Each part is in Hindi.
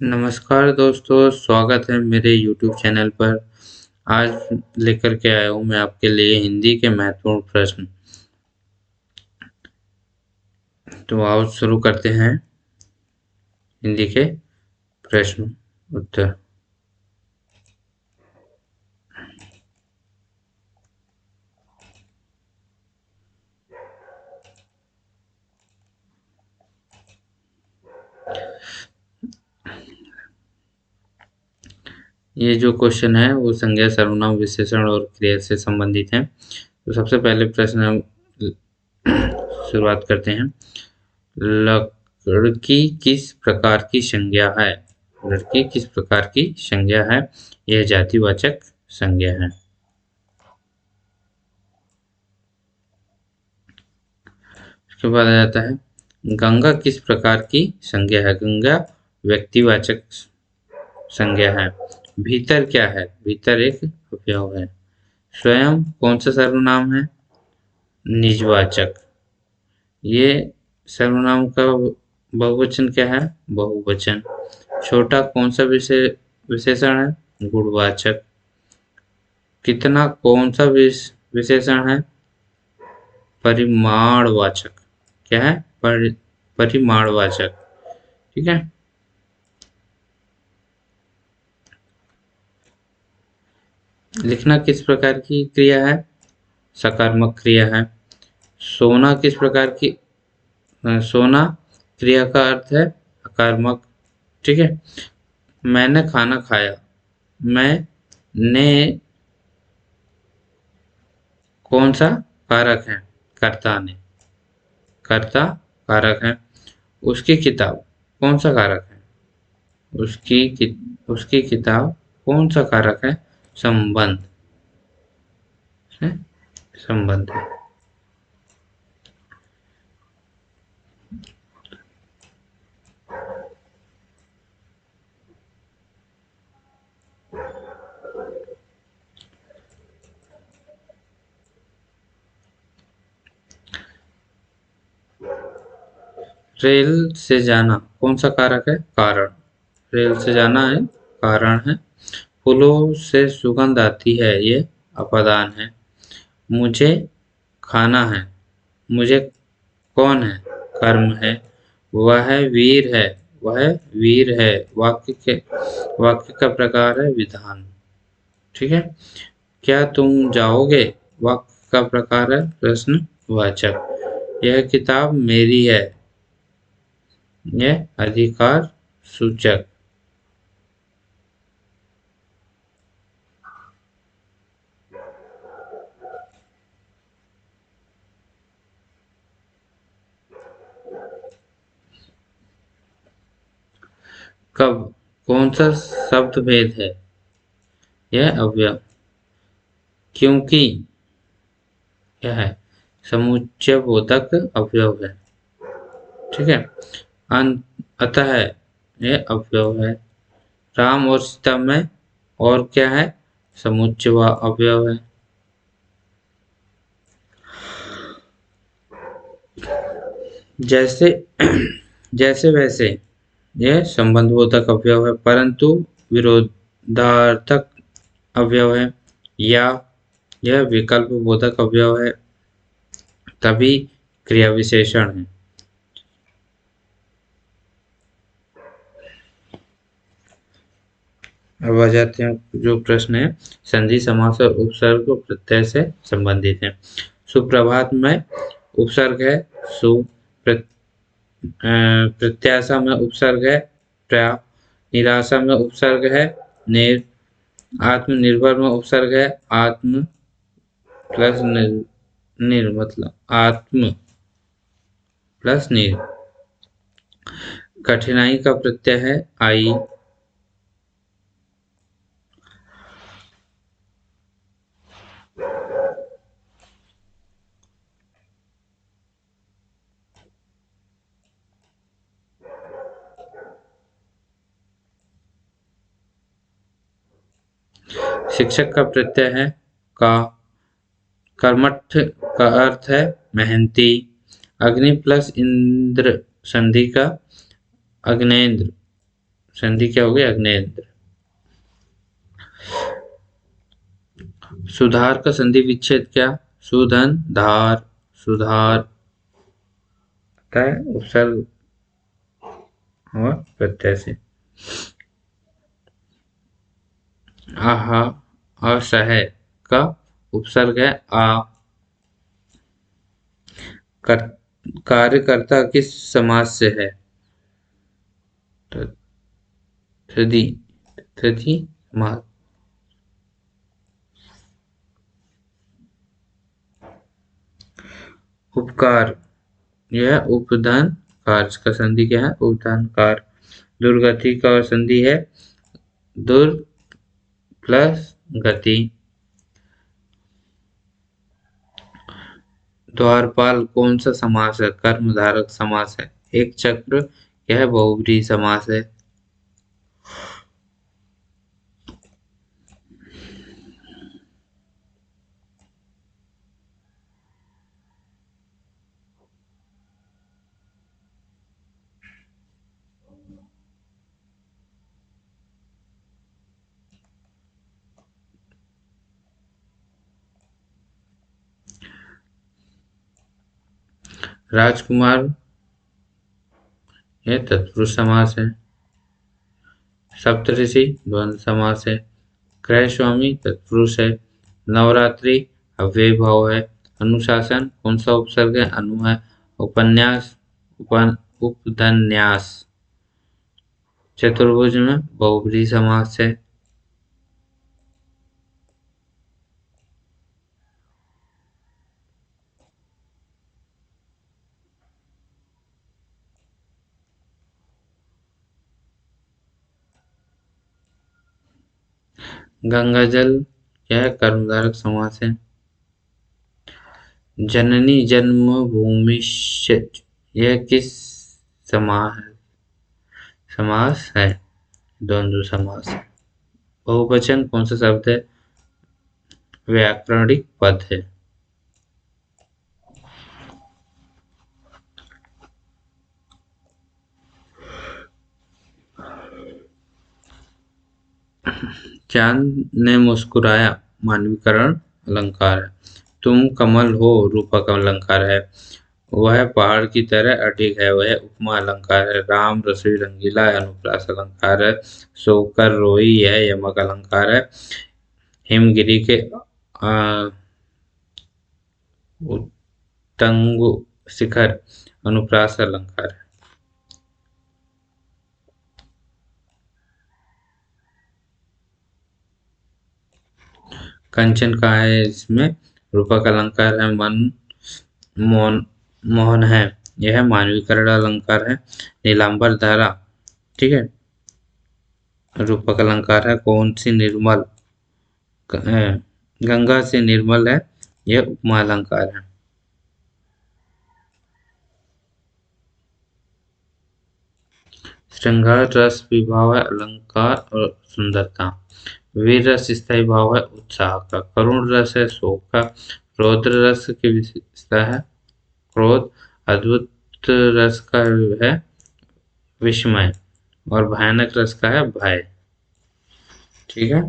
नमस्कार दोस्तों, स्वागत है मेरे YouTube चैनल पर। आज लेकर के आया हूँ मैं आपके लिए हिंदी के महत्वपूर्ण प्रश्न। तो आओ शुरू करते हैं हिंदी के प्रश्न उत्तर। ये जो क्वेश्चन है वो संज्ञा, सर्वनाम, विशेषण और क्रिया से संबंधित है। तो सबसे पहले प्रश्न हम शुरुआत करते हैं। लड़की किस प्रकार की संज्ञा है? लड़की किस प्रकार की संज्ञा है? यह जातिवाचक संज्ञा है। उसके बाद आ जाता है गंगा किस प्रकार की संज्ञा है? गंगा व्यक्तिवाचक संज्ञा है। भीतर क्या है? भीतर एक अवयव है। स्वयं कौन सा सर्वनाम है? निजवाचक। ये सर्वनाम का बहुवचन क्या है? बहुवचन। छोटा कौन सा विशेषण है? गुणवाचक। कितना कौन सा विशेषण है? परिमाणवाचक। क्या है? परिमाणवाचक। ठीक है। लिखना किस प्रकार की क्रिया है? सकारात्मक क्रिया है। सोना किस प्रकार की सोना क्रिया का अर्थ है आक्रामक। ठीक है। मैंने खाना खाया। मैंने कौन सा कारक है? कर्ता ने। कर्ता कारक है। उसकी किताब कौन सा कारक है? उसकी किताब कौन सा कारक है? संबंध है। संबंध है। रेल से जाना कौन सा कारक है? कारण। रेल से जाना है कारण है। फूलों से सुगंध आती है, ये अपादान है। मुझे खाना है। मुझे कौन है? कर्म है। वह वीर है। वह वीर है। वाक्य का प्रकार है विधान। ठीक है। क्या तुम जाओगे? वाक्य का प्रकार है प्रश्नवाचक। यह किताब मेरी है। यह अधिकार सूचक। कब कौन सा शब्द भेद है? यह अवयव। क्योंकि क्या है? समुच्चय बोधक अवयव है। ठीक है। अतः यह अवयव है। राम और सीता में और क्या है? समुच्चय व अवयव है। जैसे जैसे वैसे यह संबंधबोधक अवयव है, परंतु विरोधार्थक अवयव है। या यह विकल्प बोधक अवयव है, तभी क्रिया विशेषण है। अब आ जाते हैं जो प्रश्न है संधि समास और उपसर्ग प्रत्यय से संबंधित है। सुप्रभात में उपसर्ग है सु। प्रत्याशा में उपसर्ग है प्रा। निराशा में उपसर्ग है निर। आत्मनिर्भर में उपसर्ग है आत्म प्लस निर मतलब आत्म प्लस निर। कठिनाई का प्रत्यय है आई। शिक्षक का प्रत्यय है का। कर्मठ का अर्थ है मेहनती। अग्नि प्लस इंद्र संधि का अग्नेंद्र संधि क्या होगी? अग्नेन्द्र। सुधार का संधि विच्छेद क्या? सुधन धार। सुधार होता है उपसर्ग और प्रत्यय से। आहा असह का उपसर्ग है आ। कर, कार्यकर्ता किस समास से है? तृतीय। तृतीय समास। उपकार, यह उपधन कार का संधि क्या है? उपधन कार। दुर्गति का संधि है दुर प्लस गति। द्वारपाल कौन सा समास है? कर्मधारक समास है। एक चक्र यह बहुब्रीहि समास है। राजकुमार यह तत्पुरुष समास है। सप्तऋषि द्वंद्व समास है। गृहस्वामी तत्पुरुष है। नवरात्रि अव्ययी भाव है। अनुशासन कौन सा उपसर्ग है? अनु है। उपन्यास उपधन्यास। चतुर्भुज में बहुब्रीहि समास है। गंगाजल यह कर्मधारक समास है। जननी जन्मभूमिश्च यह किस समास है? द्वंद्व समास है। बहुवचन कौन सा शब्द है? व्याकरणिक पद है। चांद ने मुस्कुराया मानवीकरण अलंकार है। तुम कमल हो रूपक अलंकार है। वह पहाड़ की तरह अडिग है वह उपमा अलंकार है। राम रसोई रंगीला अनुप्रास अलंकार है। सोकर रोई यह यमक अलंकार है। हिमगिरी के उत्तंग शिखर अनुप्रास अलंकार है। कंचन कहाँ है इसमें? रूपक अलंकार है। मन मोहन मोहन है यह मानवीकरण अलंकार है। नीलांबर धारा ठीक है रूपक अलंकार है। कौन सी निर्मल गंगा से निर्मल है यह उपमा अलंकार है। श्रृंगार रस विभाव है अलंकार और सुंदरता। वीर रस स्थायी भाव है उत्साह का। करुण रस है शोक का। रौद्र रस की विशेषता है क्रोध। अद्भुत रस का है विस्मय और भयानक रस का है भय। ठीक है।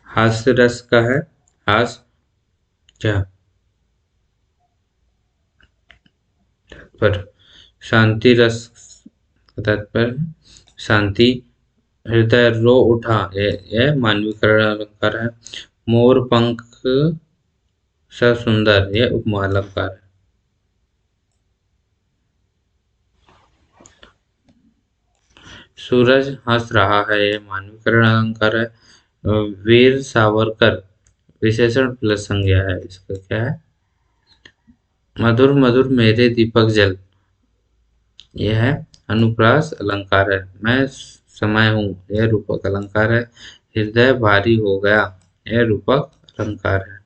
हास्य रस का है हास क्या पर शांति रस का तात्पर्य शांति। हृदय रो उठा यह मानवीकरण अलंकार है। मोर पंख सा सुंदर यह उपमा अलंकार है। सूरज हंस रहा है यह मानवीकरण अलंकार है। वीर सावरकर विशेषण प्लस संज्ञा है। इसका क्या है? मधुर मधुर मेरे दीपक जल यह है अनुप्रास अलंकार है। मैं समय हूँ यह रूपक अलंकार है। हृदय भारी हो गया यह रूपक अलंकार है।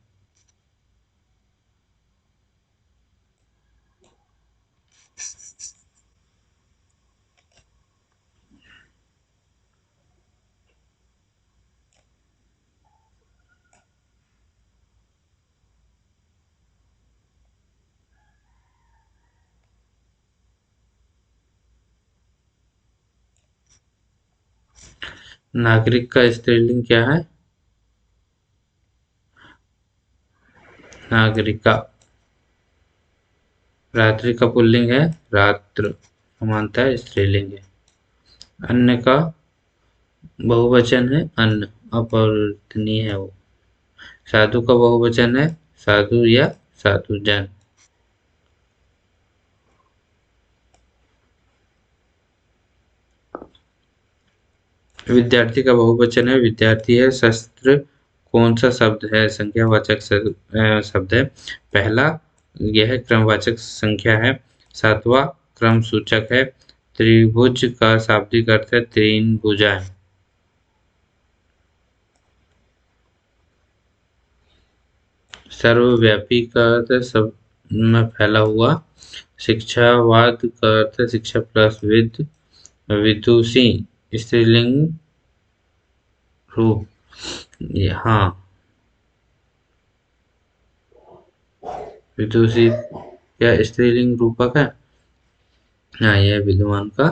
नागरिक का स्त्रीलिंग क्या है? नागरिका। रात्रि का पुल्लिंग है रात्र, समानता है स्त्रीलिंग है। अन्न का बहुवचन है अन्न, अपरिवर्तनीय है वो। साधु का बहुवचन है साधु या साधुजन। विद्यार्थी का बहुवचन है विद्यार्थी है। शस्त्र कौन सा शब्द है? संख्यावाचक शब्द है। पहला यह क्रमवाचक संख्या है। सातवां क्रम सूचक है। त्रिभुज का शाब्दिक अर्थ है तीन भुजाएं। सर्वव्यापी का अर्थ है सब में फैला हुआ। शिक्षावाद का अर्थ है शिक्षा प्लस विद। विदुषी स्त्रीलिंग रूप, हाँ। विदुषी क्या स्त्रीलिंग रूपक है? हाँ, यह विद्वान का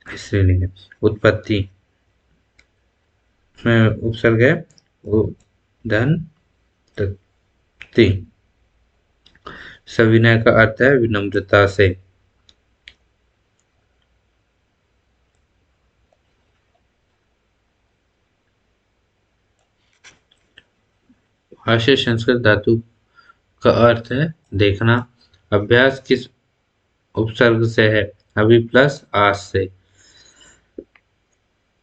स्त्रीलिंग है। उत्पत्ति में उपसर्ग है धन तत्ति। सविनय का अर्थ है विनम्रता से। भाष्य संस्कृत धातु का अर्थ है देखना। अभ्यास किस उपसर्ग से है? अभी प्लस आस से।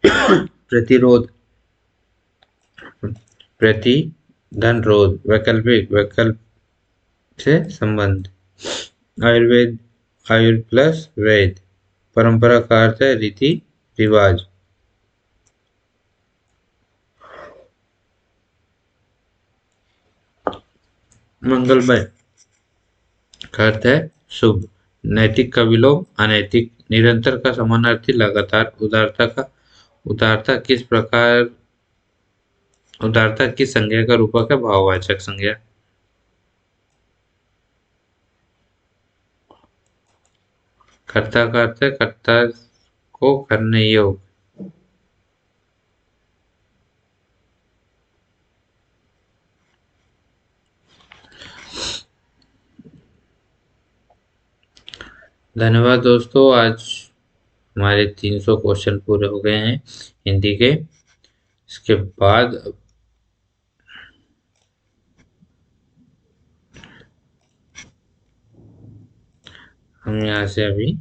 प्रतिरोध प्रति धन रोध, वैकल्पिक वैकल्प से संबंध। आयुर्वेद आयुर प्लस वेद। परंपरा का अर्थ है रीति रिवाज। मंगलमय का अर्थ है शुभ। नैतिक का विलोम अनैतिक। निरंतर का समानार्थी लगातार। उदारता किस संज्ञा का रूपक है? भाववाचक संज्ञा। कर्ता का अर्थ है कर्ता को करने योग्य। धन्यवाद दोस्तों, आज हमारे 300 क्वेश्चन पूरे हो गए हैं हिंदी के। इसके बाद हम यहाँ से अभी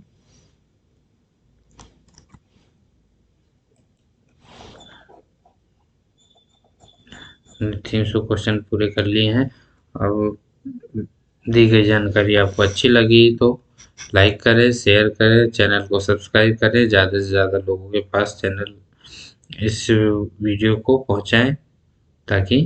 300 क्वेश्चन पूरे कर लिए हैं। अब दी गई जानकारी आपको अच्छी लगी तो लाइक करें, शेयर करें, चैनल को सब्सक्राइब करें, ज़्यादा से ज़्यादा लोगों के पास इस वीडियो को पहुंचाएं ताकि